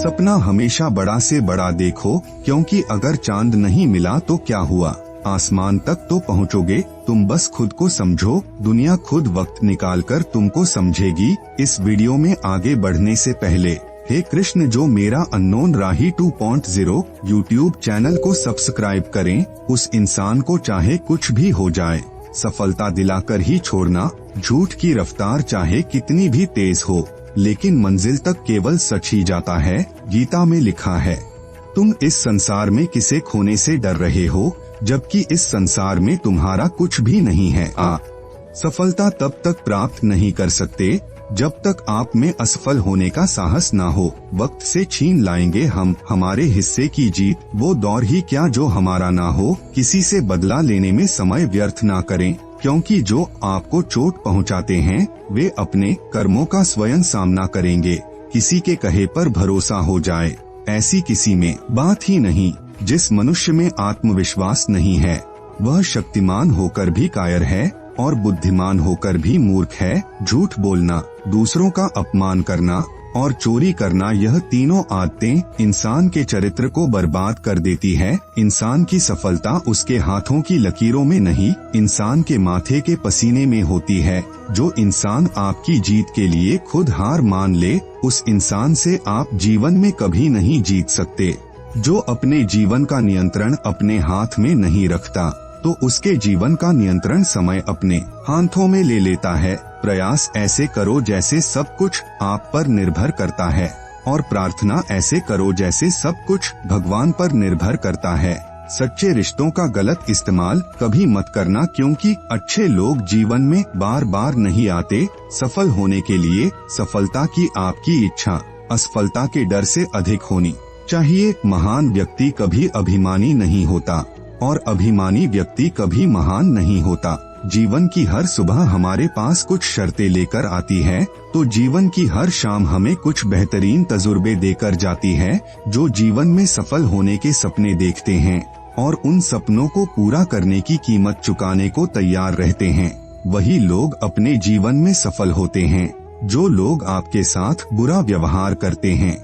सपना हमेशा बड़ा से बड़ा देखो, क्योंकि अगर चांद नहीं मिला तो क्या हुआ, आसमान तक तो पहुँचोगे। तुम बस खुद को समझो, दुनिया खुद वक्त निकाल कर तुमको समझेगी। इस वीडियो में आगे बढ़ने से पहले हे कृष्ण, जो मेरा अननोन राही 2.0 यूट्यूब चैनल को सब्सक्राइब करें। उस इंसान को चाहे कुछ भी हो जाए, सफलता दिलाकर ही छोड़ना। झूठ की रफ्तार चाहे कितनी भी तेज हो, लेकिन मंजिल तक केवल सच ही जाता है। गीता में लिखा है, तुम इस संसार में किसे खोने से डर रहे हो, जबकि इस संसार में तुम्हारा कुछ भी नहीं है। सफलता तब तक प्राप्त नहीं कर सकते जब तक आप में असफल होने का साहस ना हो। वक्त से छीन लाएंगे हम हमारे हिस्से की जीत, वो दौर ही क्या जो हमारा ना हो। किसी से बदला लेने में समय व्यर्थ ना करें, क्योंकि जो आपको चोट पहुंचाते हैं वे अपने कर्मों का स्वयं सामना करेंगे। किसी के कहे पर भरोसा हो जाए, ऐसी किसी में बात ही नहीं। जिस मनुष्य में आत्मविश्वास नहीं है, वह शक्तिमान होकर भी कायर है और बुद्धिमान होकर भी मूर्ख है। झूठ बोलना, दूसरों का अपमान करना और चोरी करना, यह तीनों आदतें इंसान के चरित्र को बर्बाद कर देती है। इंसान की सफलता उसके हाथों की लकीरों में नहीं, इंसान के माथे के पसीने में होती है। जो इंसान आपकी जीत के लिए खुद हार मान ले, उस इंसान से आप जीवन में कभी नहीं जीत सकते। जो अपने जीवन का नियंत्रण अपने हाथ में नहीं रखता, तो उसके जीवन का नियंत्रण समय अपने हाथों में ले लेता है। प्रयास ऐसे करो जैसे सब कुछ आप पर निर्भर करता है, और प्रार्थना ऐसे करो जैसे सब कुछ भगवान पर निर्भर करता है। सच्चे रिश्तों का गलत इस्तेमाल कभी मत करना, क्योंकि अच्छे लोग जीवन में बार बार नहीं आते। सफल होने के लिए सफलता की आपकी इच्छा असफलता के डर से अधिक होनी चाहिए। महान व्यक्ति कभी अभिमानी नहीं होता और अभिमानी व्यक्ति कभी महान नहीं होता। जीवन की हर सुबह हमारे पास कुछ शर्तें लेकर आती है, तो जीवन की हर शाम हमें कुछ बेहतरीन तजुर्बे देकर जाती है। जो जीवन में सफल होने के सपने देखते हैं और उन सपनों को पूरा करने की कीमत चुकाने को तैयार रहते हैं, वही लोग अपने जीवन में सफल होते हैं। जो लोग आपके साथ बुरा व्यवहार करते हैं,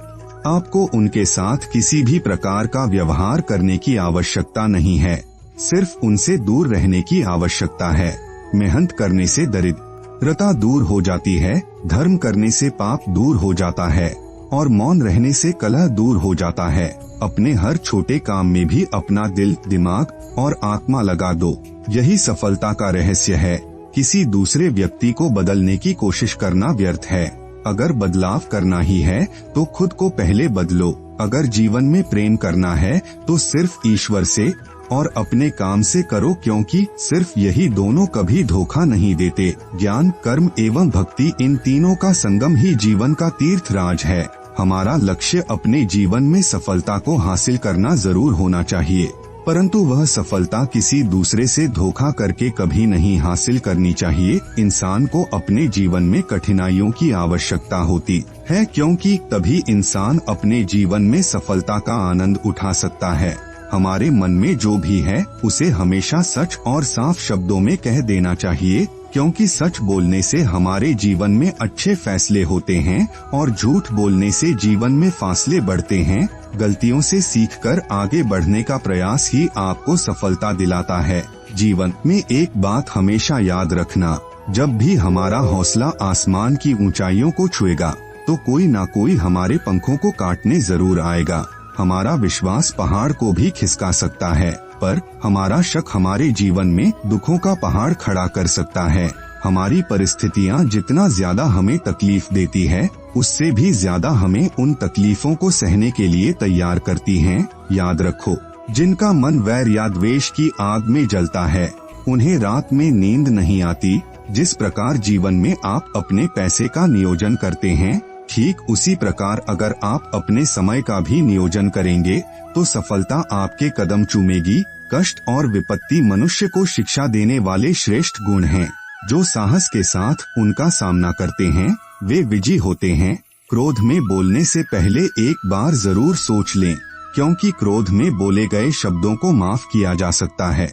आपको उनके साथ किसी भी प्रकार का व्यवहार करने की आवश्यकता नहीं है, सिर्फ उनसे दूर रहने की आवश्यकता है। मेहनत करने से दरिद्रता दूर हो जाती है, धर्म करने से पाप दूर हो जाता है और मौन रहने से कलह दूर हो जाता है। अपने हर छोटे काम में भी अपना दिल, दिमाग और आत्मा लगा दो, यही सफलता का रहस्य है। किसी दूसरे व्यक्ति को बदलने की कोशिश करना व्यर्थ है। अगर बदलाव करना ही है तो खुद को पहले बदलो। अगर जीवन में प्रेम करना है तो सिर्फ ईश्वर से और अपने काम से करो, क्योंकि सिर्फ यही दोनों कभी धोखा नहीं देते। ज्ञान, कर्म एवं भक्ति, इन तीनों का संगम ही जीवन का तीर्थ राज है। हमारा लक्ष्य अपने जीवन में सफलता को हासिल करना जरूर होना चाहिए, परंतु वह सफलता किसी दूसरे से धोखा करके कभी नहीं हासिल करनी चाहिए। इंसान को अपने जीवन में कठिनाइयों की आवश्यकता होती है, क्योंकि तभी इंसान अपने जीवन में सफलता का आनंद उठा सकता है। हमारे मन में जो भी है उसे हमेशा सच और साफ शब्दों में कह देना चाहिए, क्योंकि सच बोलने से हमारे जीवन में अच्छे फैसले होते हैं और झूठ बोलने से जीवन में फासले बढ़ते हैं। गलतियों से सीखकर आगे बढ़ने का प्रयास ही आपको सफलता दिलाता है। जीवन में एक बात हमेशा याद रखना, जब भी हमारा हौसला आसमान की ऊंचाइयों को छुएगा, तो कोई ना कोई हमारे पंखों को काटने जरूर आएगा। हमारा विश्वास पहाड़ को भी खिसका सकता है, पर हमारा शक हमारे जीवन में दुखों का पहाड़ खड़ा कर सकता है। हमारी परिस्थितियाँ जितना ज्यादा हमें तकलीफ देती है, उससे भी ज्यादा हमें उन तकलीफों को सहने के लिए तैयार करती हैं। याद रखो, जिनका मन वैर या द्वेष की आग में जलता है, उन्हें रात में नींद नहीं आती। जिस प्रकार जीवन में आप अपने पैसे का नियोजन करते हैं, ठीक उसी प्रकार अगर आप अपने समय का भी नियोजन करेंगे तो सफलता आपके कदम चूमेगी। कष्ट और विपत्ति मनुष्य को शिक्षा देने वाले श्रेष्ठ गुण हैं। जो साहस के साथ उनका सामना करते हैं वे विजयी होते हैं। क्रोध में बोलने से पहले एक बार जरूर सोच लें, क्योंकि क्रोध में बोले गए शब्दों को माफ किया जा सकता है,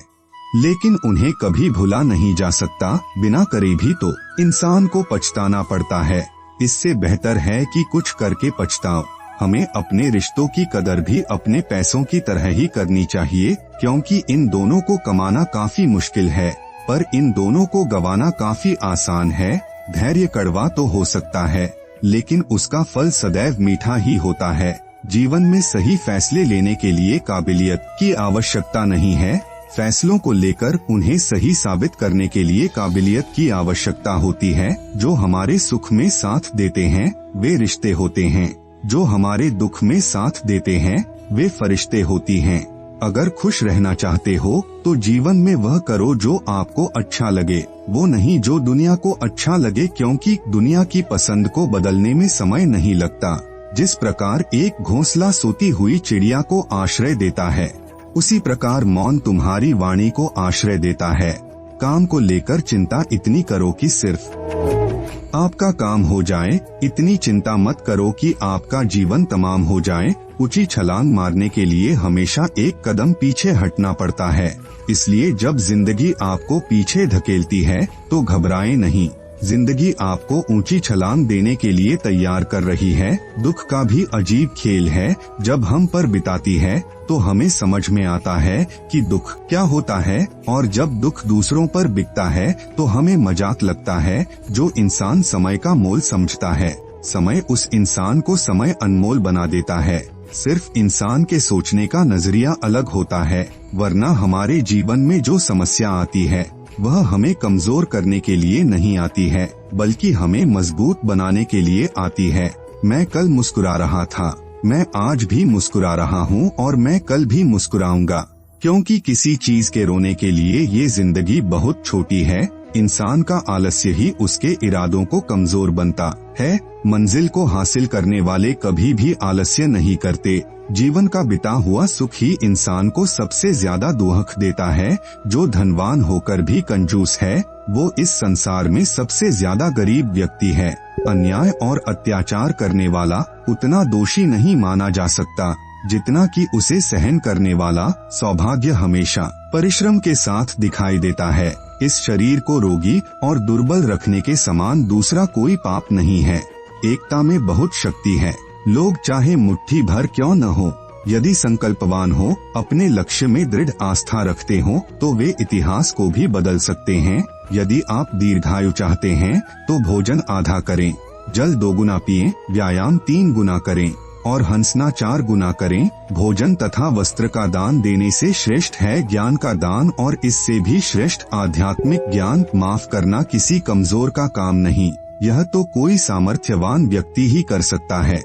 लेकिन उन्हें कभी भुला नहीं जा सकता। बिना करे भी तो इंसान को पछताना पड़ता है। इससे बेहतर है कि कुछ करके पछताओ। हमें अपने रिश्तों की कदर भी अपने पैसों की तरह ही करनी चाहिए, क्योंकि इन दोनों को कमाना काफी मुश्किल है, पर इन दोनों को गंवाना काफी आसान है। धैर्य कड़वा तो हो सकता है, लेकिन उसका फल सदैव मीठा ही होता है। जीवन में सही फैसले लेने के लिए काबिलियत की आवश्यकता नहीं है, फैसलों को लेकर उन्हें सही साबित करने के लिए काबिलियत की आवश्यकता होती है। जो हमारे सुख में साथ देते हैं वे रिश्ते होते हैं, जो हमारे दुख में साथ देते हैं वे फरिश्ते होती हैं। अगर खुश रहना चाहते हो तो जीवन में वह करो जो आपको अच्छा लगे, वो नहीं जो दुनिया को अच्छा लगे, क्योंकि दुनिया की पसंद को बदलने में समय नहीं लगता। जिस प्रकार एक घोंसला सोती हुई चिड़िया को आश्रय देता है, उसी प्रकार मौन तुम्हारी वाणी को आश्रय देता है। काम को लेकर चिंता इतनी करो कि सिर्फ आपका काम हो जाए, इतनी चिंता मत करो कि आपका जीवन तमाम हो जाए। ऊंची छलांग मारने के लिए हमेशा एक कदम पीछे हटना पड़ता है, इसलिए जब जिंदगी आपको पीछे धकेलती है तो घबराएं नहीं। जिंदगी आपको ऊंची छलांग देने के लिए तैयार कर रही है। दुख का भी अजीब खेल है, जब हम पर बिताती है तो हमें समझ में आता है कि दुख क्या होता है, और जब दुख दूसरों पर बिकता है तो हमें मजाक लगता है। जो इंसान समय का मोल समझता है, समय उस इंसान को समय अनमोल बना देता है। सिर्फ इंसान के सोचने का नजरिया अलग होता है, वरना हमारे जीवन में जो समस्या आती है वह हमें कमजोर करने के लिए नहीं आती है, बल्कि हमें मजबूत बनाने के लिए आती है। मैं कल मुस्कुरा रहा था, मैं आज भी मुस्कुरा रहा हूँ और मैं कल भी मुस्कुराऊंगा, क्योंकि किसी चीज के रोने के लिए ये जिंदगी बहुत छोटी है। इंसान का आलस्य ही उसके इरादों को कमजोर बनता है। मंजिल को हासिल करने वाले कभी भी आलस्य नहीं करते। जीवन का बिता हुआ सुख ही इंसान को सबसे ज्यादा दुख देता है। जो धनवान होकर भी कंजूस है, वो इस संसार में सबसे ज्यादा गरीब व्यक्ति है। अन्याय और अत्याचार करने वाला उतना दोषी नहीं माना जा सकता जितना कि उसे सहन करने वाला। सौभाग्य हमेशा परिश्रम के साथ दिखाई देता है। इस शरीर को रोगी और दुर्बल रखने के समान दूसरा कोई पाप नहीं है। एकता में बहुत शक्ति है। लोग चाहे मुट्ठी भर क्यों न हो, यदि संकल्पवान हो, अपने लक्ष्य में दृढ़ आस्था रखते हो, तो वे इतिहास को भी बदल सकते हैं। यदि आप दीर्घायु चाहते हैं तो भोजन आधा करें, जल 2 गुना पिएं, व्यायाम 3 गुना करें और हंसना 4 गुना करें। भोजन तथा वस्त्र का दान देने से श्रेष्ठ है ज्ञान का दान, और इससे भी श्रेष्ठ आध्यात्मिक ज्ञान। माफ करना किसी कमजोर का काम नहीं, यह तो कोई सामर्थ्यवान व्यक्ति ही कर सकता है।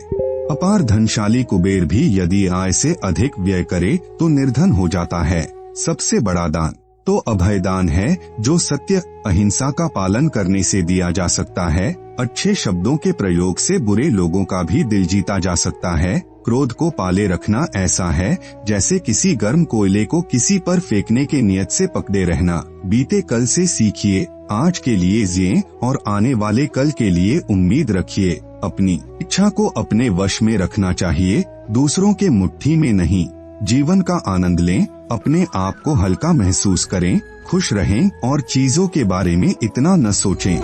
अपार धनशाली कुबेर भी यदि आय से अधिक व्यय करे तो निर्धन हो जाता है। सबसे बड़ा दान तो अभयदान है, जो सत्य अहिंसा का पालन करने से दिया जा सकता है। अच्छे शब्दों के प्रयोग से बुरे लोगों का भी दिल जीता जा सकता है। क्रोध को पाले रखना ऐसा है जैसे किसी गर्म कोयले को किसी पर फेंकने के नियत से पकड़े रहना। बीते कल से सीखिए, आज के लिए जिए और आने वाले कल के लिए उम्मीद रखिए। अपनी इच्छा को अपने वश में रखना चाहिए, दूसरों के मुट्ठी में नहीं। जीवन का आनंद लें, अपने आप को हल्का महसूस करें, खुश रहें और चीजों के बारे में इतना न सोचें।